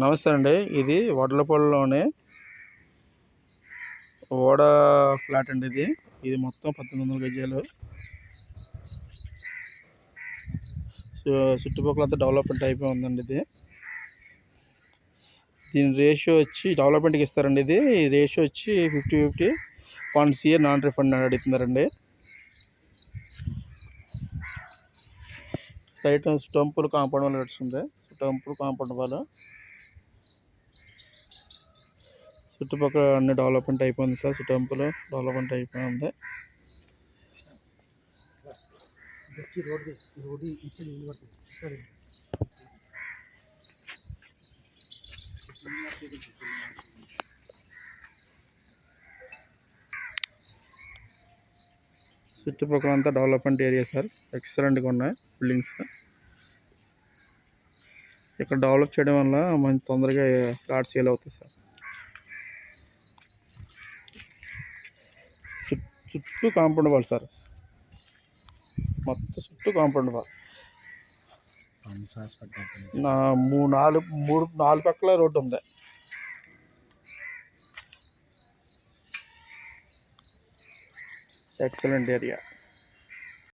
నమస్తే అండి. ఇది వడ్లపల్లిలోని ఓడ ఫ్లాట్ అండి. ఇది మొత్తం 1800 గజాలు. చుట్టుపక్కలంతా డెవలప్మెంట్ అయిపోయి ఉందండి. దీని రేషియో వచ్చి డెవలప్మెంట్కి ఇస్తారండి. ఈ రేషియో వచ్చి 50-50 ఫండ్స్ ఇయర్ నాన్ రిఫండ్ అడుగుతున్నారండి. సైట్ స్టంపులు కాంపౌండ్ వాళ్ళు నడుస్తుంది. స్టంపులు కాంపౌండ్ వాళ్ళు చుట్టుపక్కల అన్ని డెవలప్మెంట్ అయిపోయింది సార్. స్టంపులు డెవలప్మెంట్ అయిపోయింది. చుట్టుపక్కల అంతా డెవలప్మెంట్ ఏరియా సార్. ఎక్సలెంట్గా ఉన్నాయి బిల్డింగ్స్. ఇక్కడ డెవలప్ చేయడం వల్ల మంచి తొందరగా ఫ్లాట్ సేల్ అవుతాయి సార్. చుట్టూ కాంపౌండ్ వాల్ సార్. మొత్తం చుట్టూ కాంపౌండ్ వాల్. 4 పక్కల రోడ్డు ఉంది. Excellent area.